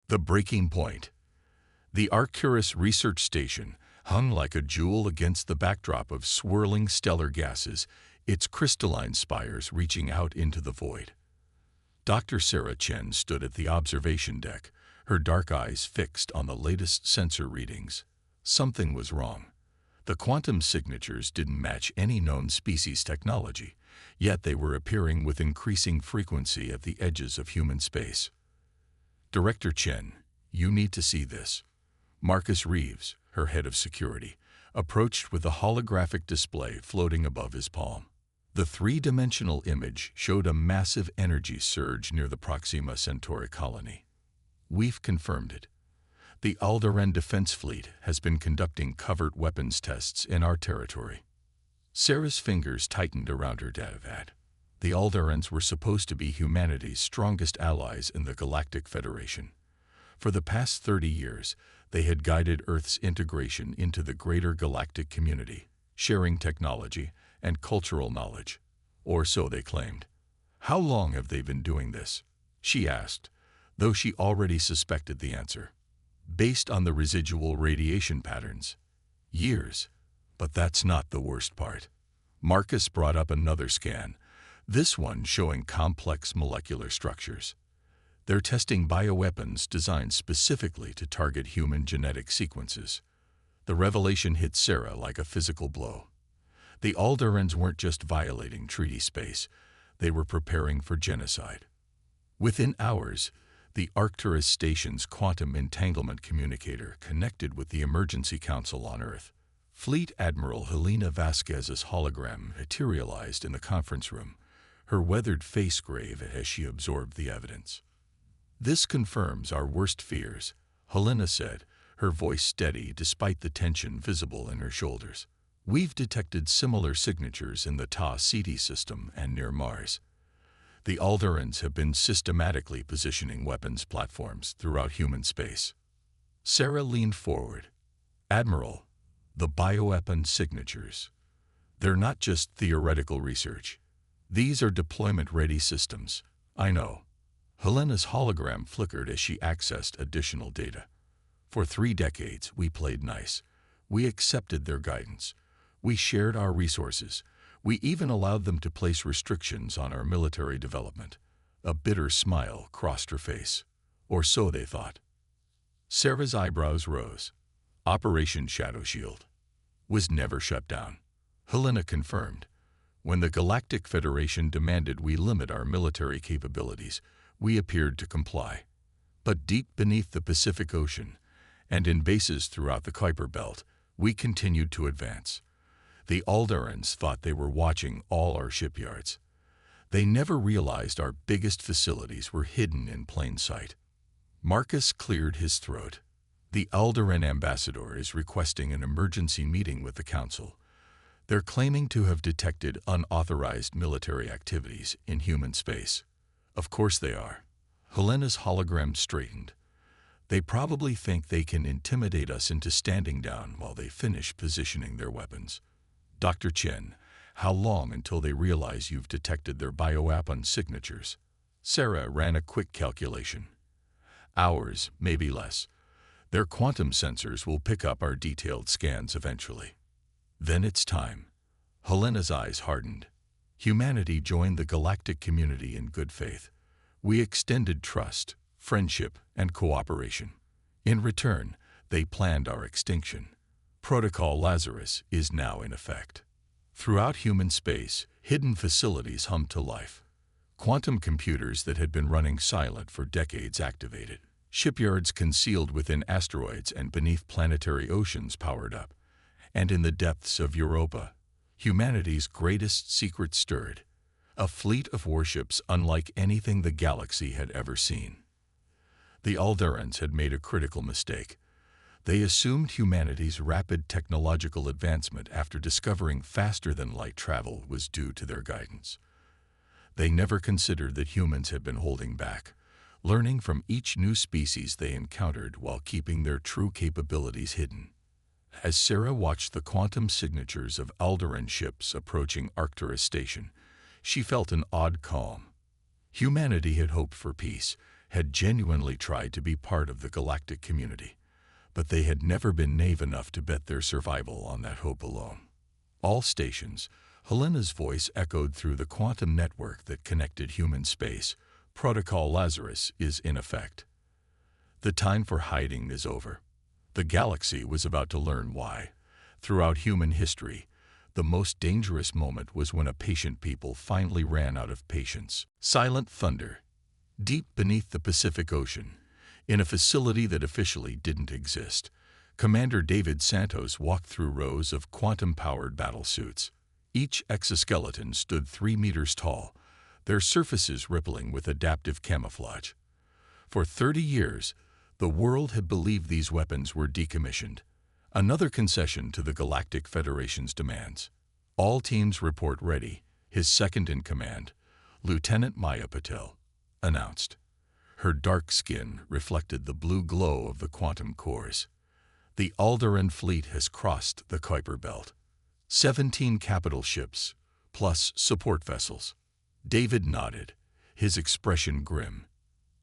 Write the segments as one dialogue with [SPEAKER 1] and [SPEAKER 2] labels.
[SPEAKER 1] The breaking point. The Arcturus research station hung like a jewel against the backdrop of swirling stellar gases, its crystalline spires reaching out into the void. Dr. Sarah Chen stood at the observation deck, her dark eyes fixed on the latest sensor readings. Something was wrong. The quantum signatures didn't match any known species technology, yet they were appearing with increasing frequency at the edges of human space. Director Chen, you need to see this. Marcus Reeves, her head of security, approached with a holographic display floating above his palm. The three-dimensional image showed a massive energy surge near the Proxima Centauri colony. We've confirmed it. The Alderaan Defense Fleet has been conducting covert weapons tests in our territory. Sarah's fingers tightened around her datavat. The Alderaans were supposed to be humanity's strongest allies in the Galactic Federation. For the past 30 years, they had guided Earth's integration into the greater galactic community, sharing technology and cultural knowledge, or so they claimed. How long have they been doing this? She asked, though she already suspected the answer. Based on the residual radiation patterns. Years. But that's not the worst part. Marcus brought up another scan, this one showing complex molecular structures. They're testing bioweapons designed specifically to target human genetic sequences. The revelation hit Sarah like a physical blow. The Alderaans weren't just violating treaty space, they were preparing for genocide. Within hours, the Arcturus station's quantum entanglement communicator connected with the Emergency Council on Earth. Fleet Admiral Helena Vasquez's hologram materialized in the conference room, her weathered face grave as she absorbed the evidence. This confirms our worst fears, Helena said, her voice steady despite the tension visible in her shoulders. We've detected similar signatures in the Ta-Ceti system and near Mars. The Alderaans have been systematically positioning weapons platforms throughout human space. Sarah leaned forward. Admiral, the bioweapon signatures. They're not just theoretical research. These are deployment-ready systems. I know. Helena's hologram flickered as she accessed additional data. For 3 decades, we played nice. We accepted their guidance. We shared our resources. We even allowed them to place restrictions on our military development. A bitter smile crossed her face. Or so they thought. Sarah's eyebrows rose. Operation Shadow Shield was never shut down. Helena confirmed. When the Galactic Federation demanded we limit our military capabilities, we appeared to comply. But deep beneath the Pacific Ocean, and in bases throughout the Kuiper Belt, we continued to advance. The Alderaans thought they were watching all our shipyards. They never realized our biggest facilities were hidden in plain sight. Marcus cleared his throat. The Alderaan ambassador is requesting an emergency meeting with the Council. They're claiming to have detected unauthorized military activities in human space. Of course they are. Helena's hologram straightened. They probably think they can intimidate us into standing down while they finish positioning their weapons. Dr. Chen, how long until they realize you've detected their bioweapon signatures? Sarah ran a quick calculation. Hours, maybe less. Their quantum sensors will pick up our detailed scans eventually. Then it's time. Helena's eyes hardened. Humanity joined the galactic community in good faith. We extended trust, friendship, and cooperation. In return, they planned our extinction. Protocol Lazarus is now in effect. Throughout human space, hidden facilities hummed to life. Quantum computers that had been running silent for decades activated. Shipyards concealed within asteroids and beneath planetary oceans powered up. And in the depths of Europa, humanity's greatest secret stirred. A fleet of warships unlike anything the galaxy had ever seen. The Alderaans had made a critical mistake. They assumed humanity's rapid technological advancement after discovering faster-than-light travel was due to their guidance. They never considered that humans had been holding back, learning from each new species they encountered while keeping their true capabilities hidden. As Sarah watched the quantum signatures of Alderaan ships approaching Arcturus Station, she felt an odd calm. Humanity had hoped for peace, had genuinely tried to be part of the galactic community, but they had never been naive enough to bet their survival on that hope alone. All stations, Helena's voice echoed through the quantum network that connected human space. Protocol Lazarus is in effect. The time for hiding is over. The galaxy was about to learn why. Throughout human history, the most dangerous moment was when a patient people finally ran out of patience. Silent thunder. Deep beneath the Pacific Ocean, in a facility that officially didn't exist, Commander David Santos walked through rows of quantum-powered battlesuits. Each exoskeleton stood 3 meters tall, their surfaces rippling with adaptive camouflage. For 30 years, the world had believed these weapons were decommissioned, another concession to the Galactic Federation's demands. All teams report ready, his second-in-command, Lieutenant Maya Patel, announced. Her dark skin reflected the blue glow of the quantum cores. The Alderaan fleet has crossed the Kuiper Belt. 17 capital ships, plus support vessels. David nodded, his expression grim.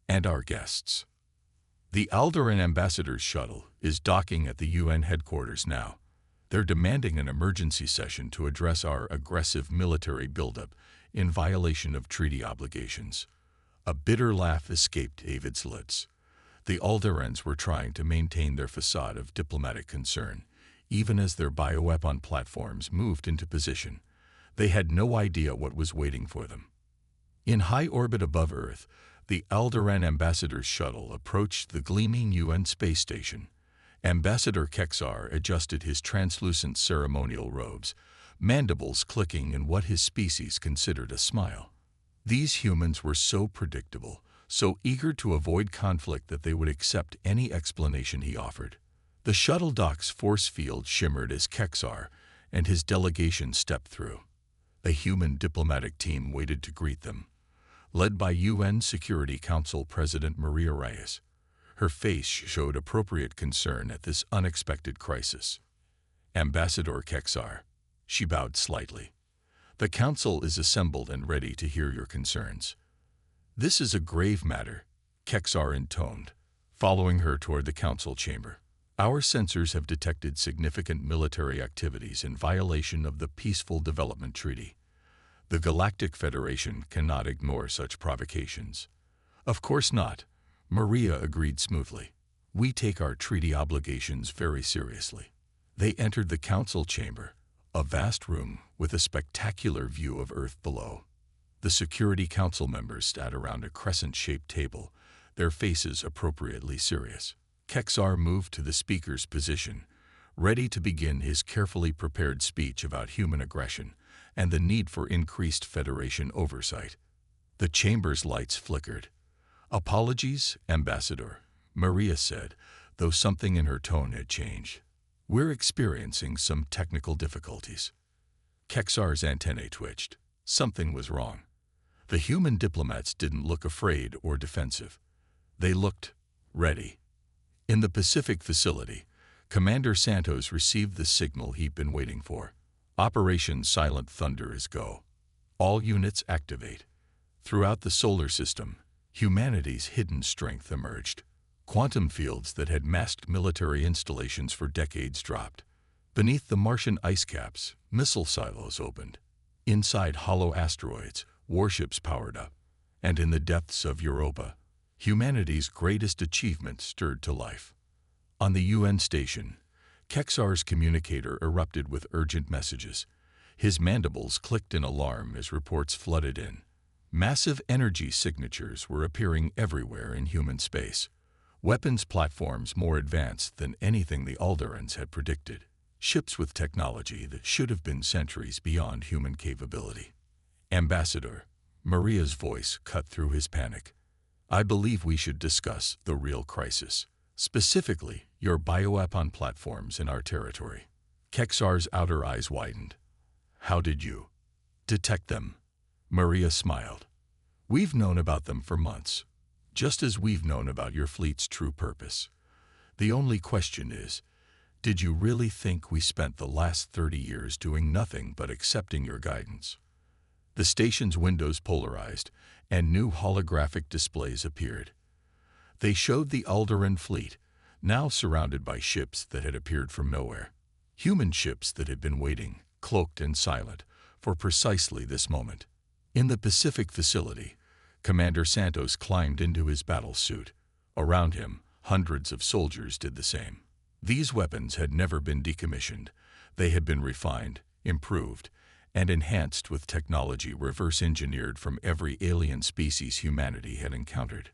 [SPEAKER 1] And our guests. The Alderaan ambassador's shuttle is docking at the UN headquarters now. They're demanding an emergency session to address our aggressive military buildup in violation of treaty obligations. A bitter laugh escaped David's lips. The Alderaans were trying to maintain their facade of diplomatic concern, even as their bioweapon platforms moved into position. They had no idea what was waiting for them. In high orbit above Earth, the Alderaan ambassador's shuttle approached the gleaming UN space station. Ambassador Kexar adjusted his translucent ceremonial robes, mandibles clicking in what his species considered a smile. These humans were so predictable, so eager to avoid conflict that they would accept any explanation he offered. The shuttle dock's force field shimmered as Kexar and his delegation stepped through. A human diplomatic team waited to greet them, led by UN Security Council President Maria Reyes. Her face showed appropriate concern at this unexpected crisis. Ambassador Kexar, she bowed slightly. The Council is assembled and ready to hear your concerns. This is a grave matter, Kexar intoned, following her toward the Council chamber. Our sensors have detected significant military activities in violation of the Peaceful Development Treaty. The Galactic Federation cannot ignore such provocations. Of course not, Maria agreed smoothly. We take our treaty obligations very seriously. They entered the Council chamber, a vast room with a spectacular view of Earth below. The Security Council members sat around a crescent-shaped table, their faces appropriately serious. Kexar moved to the speaker's position, ready to begin his carefully prepared speech about human aggression and the need for increased Federation oversight. The chamber's lights flickered. Apologies, Ambassador, Maria said, though something in her tone had changed. We're experiencing some technical difficulties. Kexar's antennae twitched. Something was wrong. The human diplomats didn't look afraid or defensive. They looked ready. In the Pacific facility, Commander Santos received the signal he'd been waiting for. Operation Silent Thunder is go. All units activate. Throughout the solar system, humanity's hidden strength emerged. Quantum fields that had masked military installations for decades dropped. Beneath the Martian ice caps, missile silos opened. Inside hollow asteroids, warships powered up. And in the depths of Europa, humanity's greatest achievement stirred to life. On the UN station, Kexar's communicator erupted with urgent messages. His mandibles clicked in alarm as reports flooded in. Massive energy signatures were appearing everywhere in human space. Weapons platforms more advanced than anything the Alderaans had predicted. Ships with technology that should have been centuries beyond human capability. Ambassador, Maria's voice cut through his panic. I believe we should discuss the real crisis. Specifically, your bioweapon platforms in our territory. Kexar's outer eyes widened. How did you detect them? Maria smiled. We've known about them for months, just as we've known about your fleet's true purpose. The only question is, did you really think we spent the last 30 years doing nothing but accepting your guidance? The station's windows polarized, and new holographic displays appeared. They showed the Alderaan fleet, now surrounded by ships that had appeared from nowhere. Human ships that had been waiting, cloaked and silent, for precisely this moment. In the Pacific facility, Commander Santos climbed into his battle suit. Around him, hundreds of soldiers did the same. These weapons had never been decommissioned. They had been refined, improved, and enhanced with technology reverse-engineered from every alien species humanity had encountered.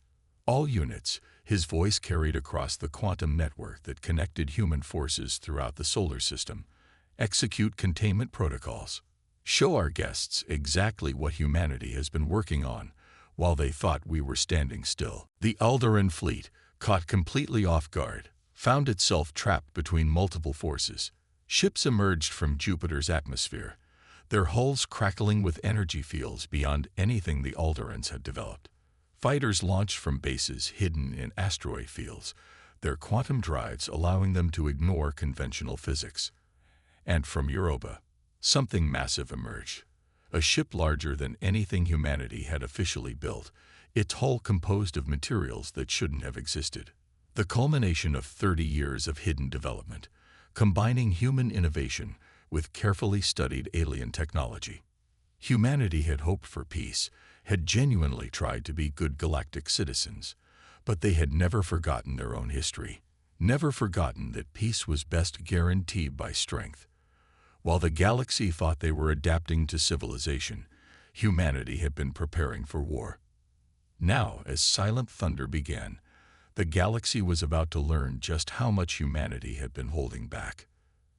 [SPEAKER 1] All units, his voice carried across the quantum network that connected human forces throughout the solar system. Execute containment protocols. Show our guests exactly what humanity has been working on while they thought we were standing still. The Alderaan fleet, caught completely off guard, found itself trapped between multiple forces. Ships emerged from Jupiter's atmosphere, their hulls crackling with energy fields beyond anything the Alderaans had developed. Fighters launched from bases hidden in asteroid fields, their quantum drives allowing them to ignore conventional physics. And from Europa, something massive emerged. A ship larger than anything humanity had officially built, its hull composed of materials that shouldn't have existed. The culmination of 30 years of hidden development, combining human innovation with carefully studied alien technology. Humanity had hoped for peace, had genuinely tried to be good galactic citizens, but they had never forgotten their own history, never forgotten that peace was best guaranteed by strength. While the galaxy thought they were adapting to civilization, humanity had been preparing for war. Now, as silent thunder began, the galaxy was about to learn just how much humanity had been holding back.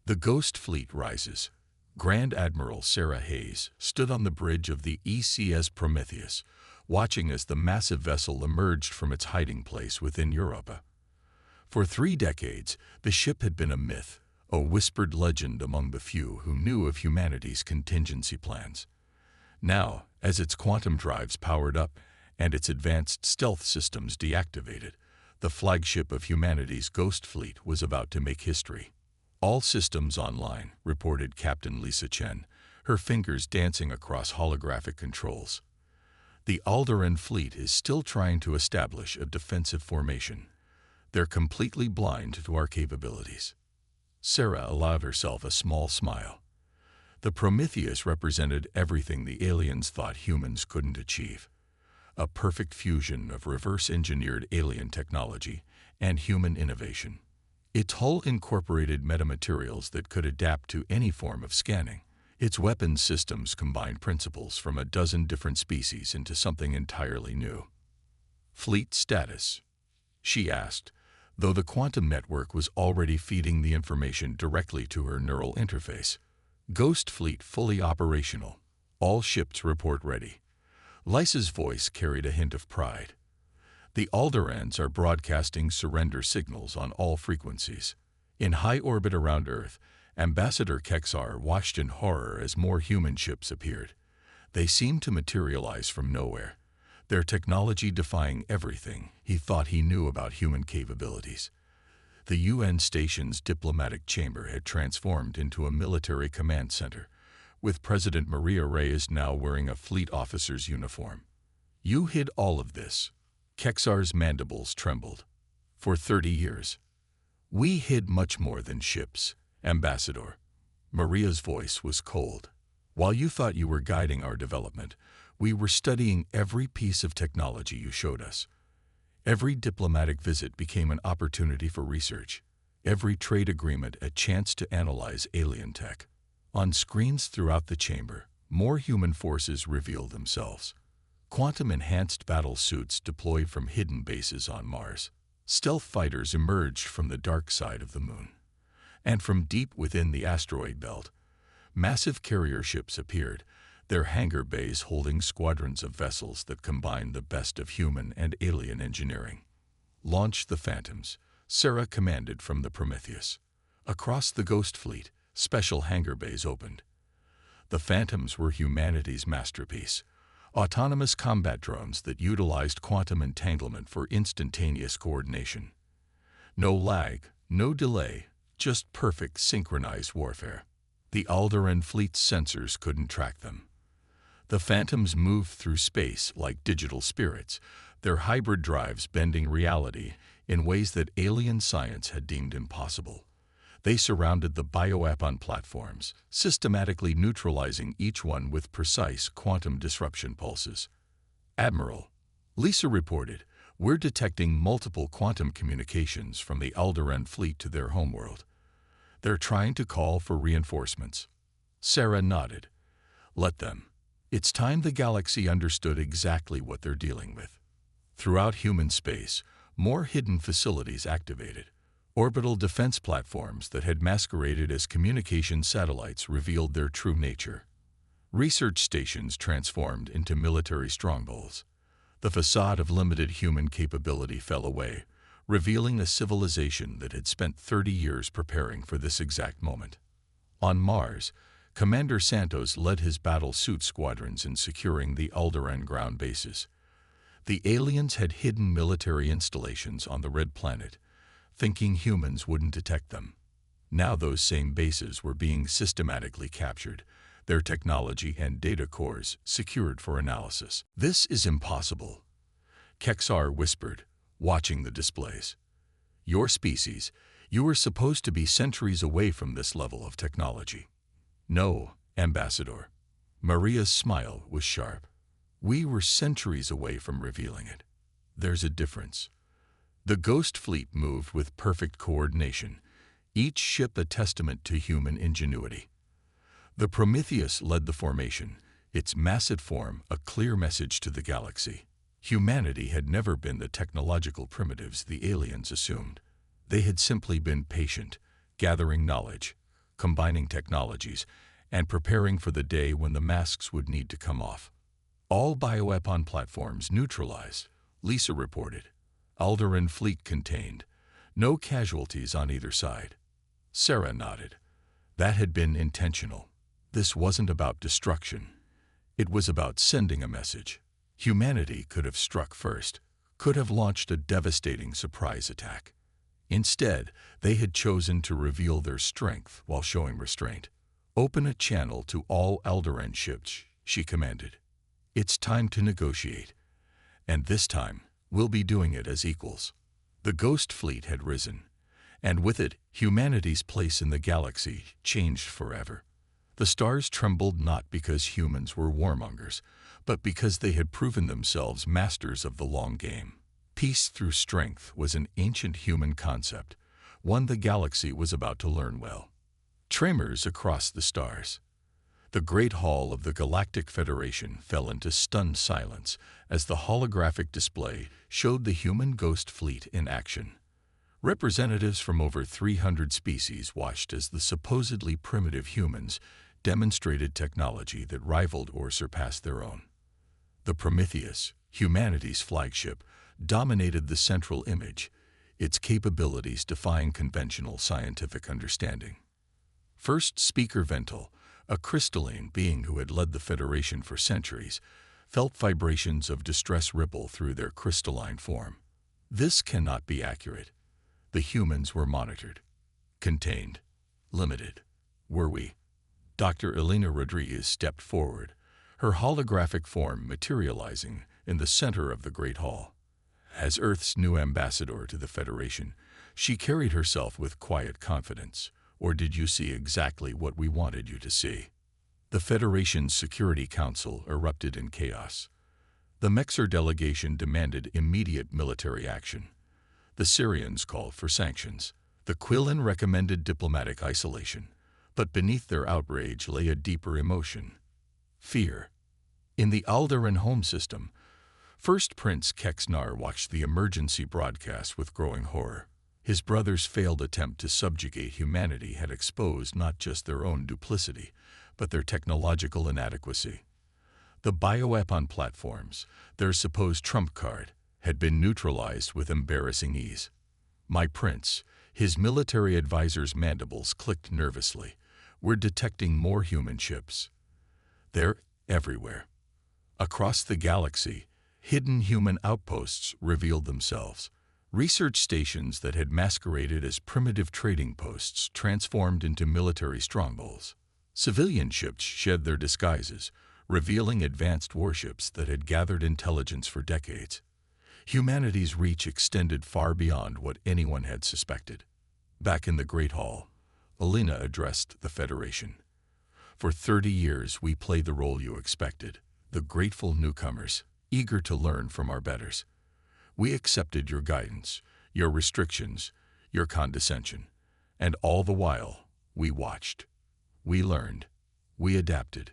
[SPEAKER 1] The Ghost Fleet rises. Grand Admiral Sarah Hayes stood on the bridge of the ECS Prometheus, watching as the massive vessel emerged from its hiding place within Europa. For 3 decades, the ship had been a myth, a whispered legend among the few who knew of humanity's contingency plans. Now, as its quantum drives powered up and its advanced stealth systems deactivated, the flagship of humanity's Ghost Fleet was about to make history. All systems online, reported Captain Lisa Chen, her fingers dancing across holographic controls. The Alderaan fleet is still trying to establish a defensive formation. They're completely blind to our capabilities. Sarah allowed herself a small smile. The Prometheus represented everything the aliens thought humans couldn't achieve. A perfect fusion of reverse-engineered alien technology and human innovation. Its hull incorporated metamaterials that could adapt to any form of scanning. Its weapons systems combined principles from a dozen different species into something entirely new. Fleet status, she asked, though the quantum network was already feeding the information directly to her neural interface. Ghost Fleet fully operational. All ships report ready. Lisa's voice carried a hint of pride. The Alderaans are broadcasting surrender signals on all frequencies. In high orbit around Earth, Ambassador Kexar watched in horror as more human ships appeared. They seemed to materialize from nowhere, their technology defying everything he thought he knew about human capabilities. The UN station's diplomatic chamber had transformed into a military command center, with President Maria Reyes now wearing a fleet officer's uniform. You hid all of this. Kexar's mandibles trembled. For 30 years. We hid much more than ships, Ambassador. Maria's voice was cold. While you thought you were guiding our development, we were studying every piece of technology you showed us. Every diplomatic visit became an opportunity for research. Every trade agreement a chance to analyze alien tech. On screens throughout the chamber, more human forces revealed themselves. Quantum-enhanced battle suits deployed from hidden bases on Mars. Stealth fighters emerged from the dark side of the moon. And from deep within the asteroid belt, massive carrier ships appeared, their hangar bays holding squadrons of vessels that combined the best of human and alien engineering. Launch the Phantoms, Sarah commanded from the Prometheus. Across the Ghost Fleet, special hangar bays opened. The Phantoms were humanity's masterpiece. Autonomous combat drones that utilized quantum entanglement for instantaneous coordination. No lag, no delay, just perfect synchronized warfare. The Alderaan fleet's sensors couldn't track them. The Phantoms moved through space like digital spirits, their hybrid drives bending reality in ways that alien science had deemed impossible. They surrounded the bioweapon platforms, systematically neutralizing each one with precise quantum disruption pulses. "Admiral," Lisa reported, "we're detecting multiple quantum communications from the Alderaan fleet to their homeworld. They're trying to call for reinforcements." Sarah nodded. "Let them. It's time the galaxy understood exactly what they're dealing with." Throughout human space, more hidden facilities activated. Orbital defense platforms that had masqueraded as communication satellites revealed their true nature. Research stations transformed into military strongholds. The facade of limited human capability fell away, revealing a civilization that had spent 30 years preparing for this exact moment. On Mars, Commander Santos led his battle suit squadrons in securing the Alderaan ground bases. The aliens had hidden military installations on the Red Planet, thinking humans wouldn't detect them. Now those same bases were being systematically captured, their technology and data cores secured for analysis. "This is impossible," Kexar whispered, watching the displays. "Your species, you were supposed to be centuries away from this level of technology." "No, Ambassador." Maria's smile was sharp. "We were centuries away from revealing it. There's a difference." The Ghost Fleet moved with perfect coordination, each ship a testament to human ingenuity. The Prometheus led the formation, its massive form a clear message to the galaxy. Humanity had never been the technological primitives the aliens assumed. They had simply been patient, gathering knowledge, combining technologies, and preparing for the day when the masks would need to come off. "All bioweapon platforms neutralized," Lisa reported. "Alderaan fleet contained. No casualties on either side." Sarah nodded. That had been intentional. This wasn't about destruction. It was about sending a message. Humanity could have struck first, could have launched a devastating surprise attack. Instead, they had chosen to reveal their strength while showing restraint. "Open a channel to all Alderaan ships," she commanded. "It's time to negotiate. And this time, we'll be doing it as equals." The Ghost Fleet had risen, and with it, humanity's place in the galaxy changed forever. The stars trembled not because humans were warmongers, but because they had proven themselves masters of the long game. Peace through strength was an ancient human concept, one the galaxy was about to learn well. Tremors across the stars. The great hall of the Galactic Federation fell into stunned silence as the holographic display showed the human Ghost Fleet in action. Representatives from over 300 species watched as the supposedly primitive humans demonstrated technology that rivaled or surpassed their own. The Prometheus, humanity's flagship, dominated the central image, its capabilities defying conventional scientific understanding. First Speaker Ventil, a crystalline being who had led the Federation for centuries, felt vibrations of distress ripple through their crystalline form. "This cannot be accurate." The humans were monitored, contained, limited. Were we? Dr. Elena Rodriguez stepped forward, her holographic form materializing in the center of the Great Hall. As Earth's new ambassador to the Federation, she carried herself with quiet confidence. "Or did you see exactly what we wanted you to see?" The Federation's Security Council erupted in chaos. The Mexer delegation demanded immediate military action. The Syrians called for sanctions. The Quillan recommended diplomatic isolation. But beneath their outrage lay a deeper emotion: fear. In the Alderaan home system, First Prince Kexnar watched the emergency broadcast with growing horror. His brother's failed attempt to subjugate humanity had exposed not just their own duplicity, but their technological inadequacy. The bioweapon platforms, their supposed trump card, had been neutralized with embarrassing ease. "My prince," his military advisor's mandibles clicked nervously, "we're detecting more human ships. They're everywhere." Across the galaxy, hidden human outposts revealed themselves. Research stations that had masqueraded as primitive trading posts transformed into military strongholds. Civilian ships shed their disguises, revealing advanced warships that had gathered intelligence for decades. Humanity's reach extended far beyond what anyone had suspected. Back in the Great Hall, Alina addressed the Federation. For 30 years, we played the role you expected, the grateful newcomers, eager to learn from our betters. We accepted your guidance, your restrictions, your condescension, and all the while, we watched. We learned. We adapted.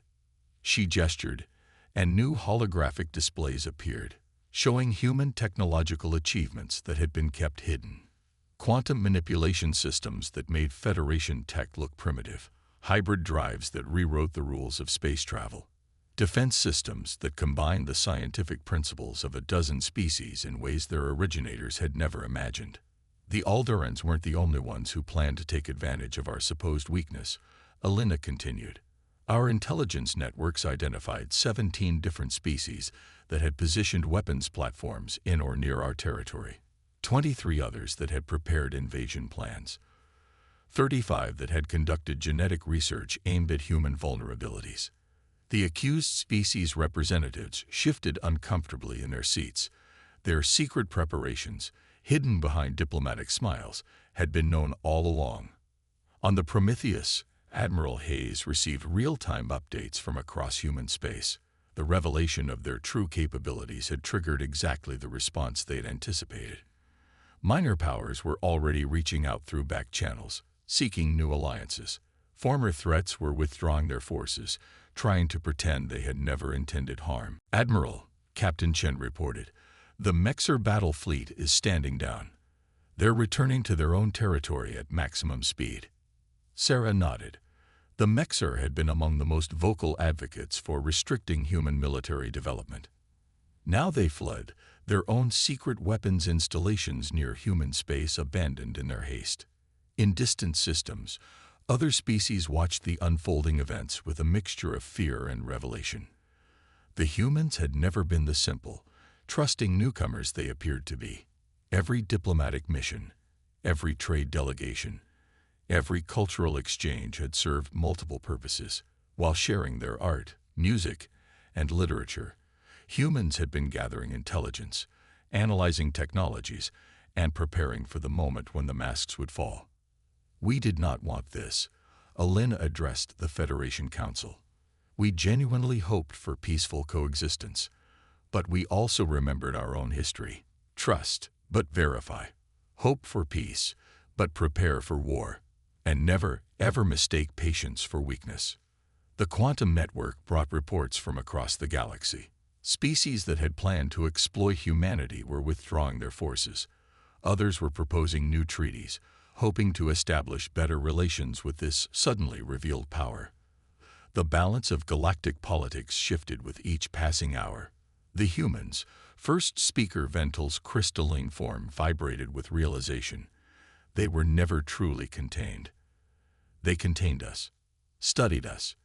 [SPEAKER 1] She gestured, and new holographic displays appeared, showing human technological achievements that had been kept hidden. Quantum manipulation systems that made Federation tech look primitive, hybrid drives that rewrote the rules of space travel, defense systems that combined the scientific principles of a dozen species in ways their originators had never imagined. The Alderaans weren't the only ones who planned to take advantage of our supposed weakness, Alina continued. Our intelligence networks identified 17 different species that had positioned weapons platforms in or near our territory, 23 others that had prepared invasion plans, 35 that had conducted genetic research aimed at human vulnerabilities. The accused species representatives shifted uncomfortably in their seats. Their secret preparations, hidden behind diplomatic smiles, had been known all along. On the Prometheus, Admiral Hayes received real-time updates from across human space. The revelation of their true capabilities had triggered exactly the response they had anticipated. Minor powers were already reaching out through back channels, seeking new alliances. Former threats were withdrawing their forces, trying to pretend they had never intended harm. Admiral, Captain Chen reported, the Mexer battle fleet is standing down. They're returning to their own territory at maximum speed. Sarah nodded. The Mexer had been among the most vocal advocates for restricting human military development. Now they fled, their own secret weapons installations near human space abandoned in their haste. In distant systems, other species watched the unfolding events with a mixture of fear and revelation. The humans had never been the simple, trusting newcomers they appeared to be. Every diplomatic mission, every trade delegation, every cultural exchange had served multiple purposes. While sharing their art, music, and literature, humans had been gathering intelligence, analyzing technologies, and preparing for the moment when the masks would fall. We did not want this, Alina addressed the Federation Council. We genuinely hoped for peaceful coexistence, but we also remembered our own history. Trust, but verify. Hope for peace, but prepare for war. And never, ever mistake patience for weakness. The quantum network brought reports from across the galaxy. Species that had planned to exploit humanity were withdrawing their forces. Others were proposing new treaties, hoping to establish better relations with this suddenly revealed power. The balance of galactic politics shifted with each passing hour. The humans, first speaker Vental's crystalline form vibrated with realization. They were never truly contained. They contained us, studied us,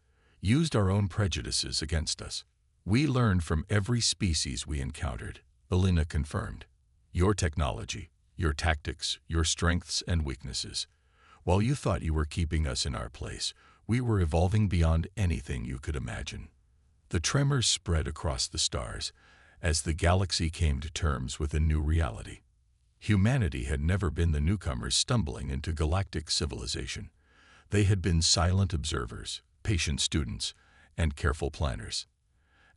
[SPEAKER 1] used our own prejudices against us. We learned from every species we encountered, Alina confirmed. Your technology, your tactics, your strengths and weaknesses. While you thought you were keeping us in our place, we were evolving beyond anything you could imagine. The tremors spread across the stars as the galaxy came to terms with a new reality. Humanity had never been the newcomers stumbling into galactic civilization. They had been silent observers, patient students, and careful planners.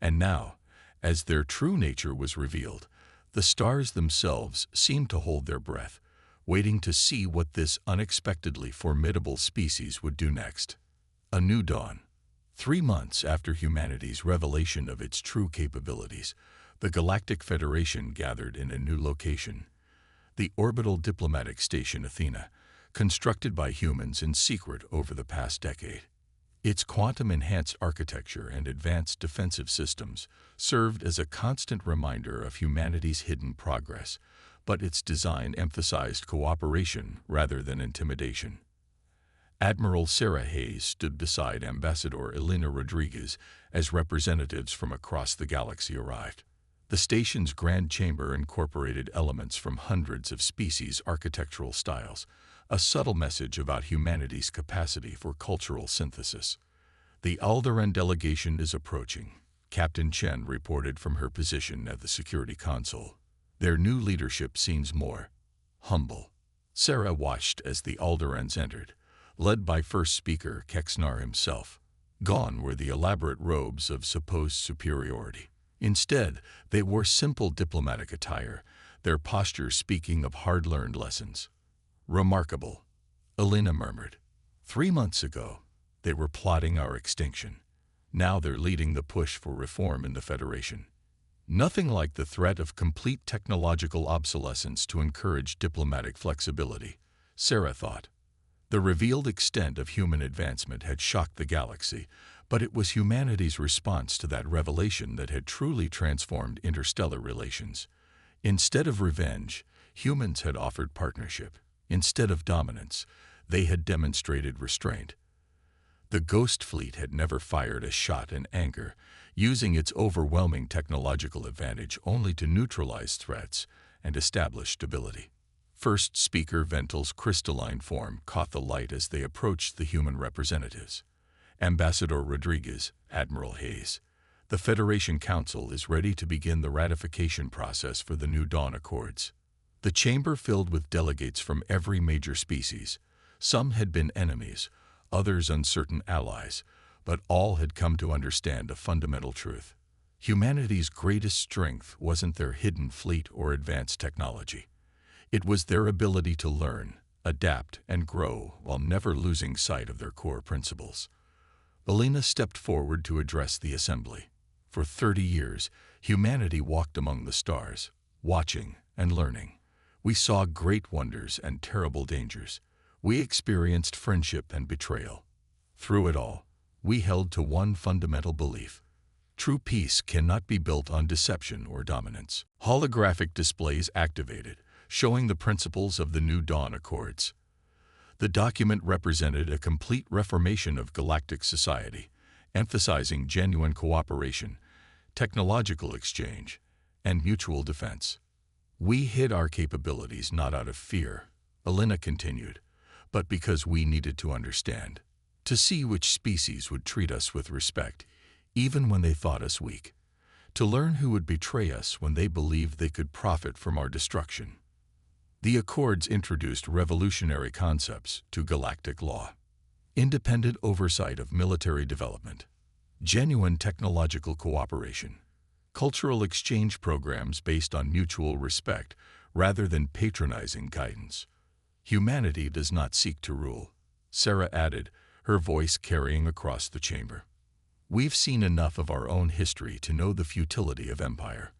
[SPEAKER 1] And now, as their true nature was revealed, the stars themselves seemed to hold their breath, waiting to see what this unexpectedly formidable species would do next. A new dawn. 3 months after humanity's revelation of its true capabilities, the Galactic Federation gathered in a new location, the orbital diplomatic station Athena, constructed by humans in secret over the past decade. Its quantum-enhanced architecture and advanced defensive systems served as a constant reminder of humanity's hidden progress, but its design emphasized cooperation rather than intimidation. Admiral Sarah Hayes stood beside Ambassador Elena Rodriguez as representatives from across the galaxy arrived. The station's grand chamber incorporated elements from hundreds of species' architectural styles, a subtle message about humanity's capacity for cultural synthesis. The Alderaan delegation is approaching, Captain Chen reported from her position at the security console. Their new leadership seems more humble. Sarah watched as the Alderans entered, led by first speaker Kexnar himself. Gone were the elaborate robes of supposed superiority. Instead, they wore simple diplomatic attire, their posture speaking of hard-learned lessons. Remarkable, Elena murmured. 3 months ago, they were plotting our extinction. Now they're leading the push for reform in the Federation. Nothing like the threat of complete technological obsolescence to encourage diplomatic flexibility, Sarah thought. The revealed extent of human advancement had shocked the galaxy, but it was humanity's response to that revelation that had truly transformed interstellar relations. Instead of revenge, humans had offered partnership. Instead of dominance, they had demonstrated restraint. The Ghost Fleet had never fired a shot in anger, using its overwhelming technological advantage only to neutralize threats and establish stability. First Speaker Vental's crystalline form caught the light as they approached the human representatives. Ambassador Rodriguez, Admiral Hayes, the Federation Council is ready to begin the ratification process for the New Dawn Accords. The chamber filled with delegates from every major species. Some had been enemies, others uncertain allies, but all had come to understand a fundamental truth. Humanity's greatest strength wasn't their hidden fleet or advanced technology. It was their ability to learn, adapt, and grow while never losing sight of their core principles. Elena stepped forward to address the assembly. For 30 years, humanity walked among the stars, watching and learning. We saw great wonders and terrible dangers. We experienced friendship and betrayal. Through it all, we held to one fundamental belief. True peace cannot be built on deception or dominance. Holographic displays activated, showing the principles of the New Dawn Accords. The document represented a complete reformation of galactic society, emphasizing genuine cooperation, technological exchange, and mutual defense. We hid our capabilities not out of fear, Elena continued, but because we needed to understand, to see which species would treat us with respect, even when they thought us weak, to learn who would betray us when they believed they could profit from our destruction. The Accords introduced revolutionary concepts to galactic law. Independent oversight of military development, genuine technological cooperation, cultural exchange programs based on mutual respect rather than patronizing guidance. Humanity does not seek to rule, Sarah added, her voice carrying across the chamber. We've seen enough of our own history to know the futility of empire.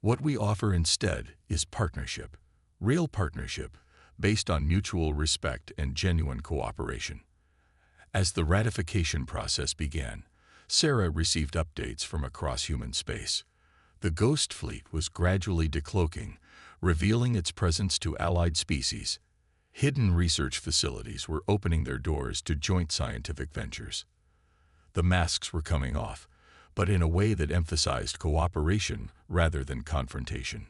[SPEAKER 1] What we offer instead is partnership. Real partnership, based on mutual respect and genuine cooperation. As the ratification process began, Sarah received updates from across human space. The Ghost Fleet was gradually decloaking, revealing its presence to allied species. Hidden research facilities were opening their doors to joint scientific ventures. The masks were coming off, but in a way that emphasized cooperation rather than confrontation.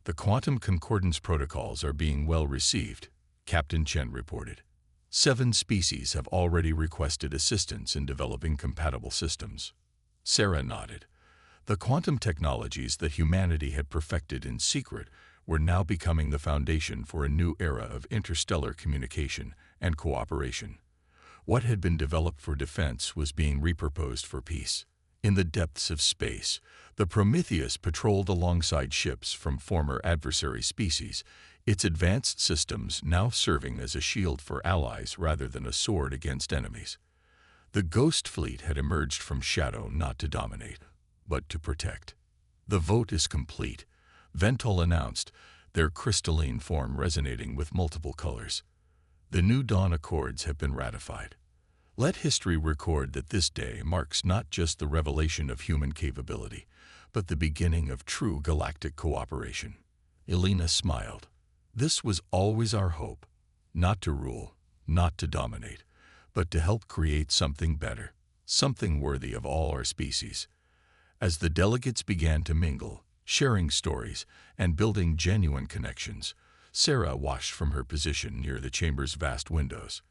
[SPEAKER 1] The quantum concordance protocols are being well received, Captain Chen reported. 7 species have already requested assistance in developing compatible systems. Sarah nodded. The quantum technologies that humanity had perfected in secret were now becoming the foundation for a new era of interstellar communication and cooperation. What had been developed for defense was being repurposed for peace. In the depths of space, the Prometheus patrolled alongside ships from former adversary species, its advanced systems now serving as a shield for allies rather than a sword against enemies. The Ghost Fleet had emerged from shadow not to dominate, but to protect. The vote is complete, Vental announced, their crystalline form resonating with multiple colors. The New Dawn Accords have been ratified. Let history record that this day marks not just the revelation of human capability, but the beginning of true galactic cooperation. Elena smiled. This was always our hope, not to rule, not to dominate, but to help create something better, something worthy of all our species. As the delegates began to mingle, sharing stories, and building genuine connections, Sarah watched from her position near the chamber's vast windows.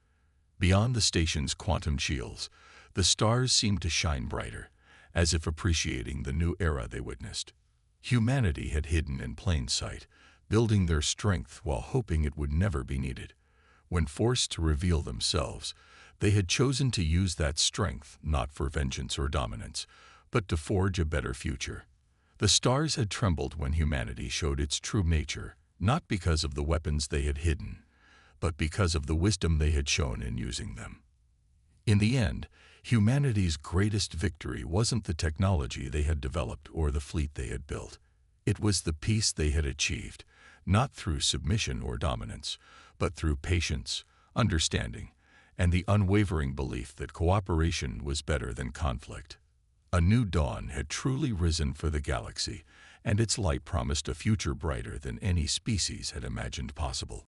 [SPEAKER 1] Beyond the station's quantum shields, the stars seemed to shine brighter, as if appreciating the new era they witnessed. Humanity had hidden in plain sight, building their strength while hoping it would never be needed. When forced to reveal themselves, they had chosen to use that strength not for vengeance or dominance, but to forge a better future. The stars had trembled when humanity showed its true nature, not because of the weapons they had hidden, but because of the wisdom they had shown in using them. In the end, humanity's greatest victory wasn't the technology they had developed or the fleet they had built. It was the peace they had achieved, not through submission or dominance, but through patience, understanding, and the unwavering belief that cooperation was better than conflict. A new dawn had truly risen for the galaxy, and its light promised a future brighter than any species had imagined possible.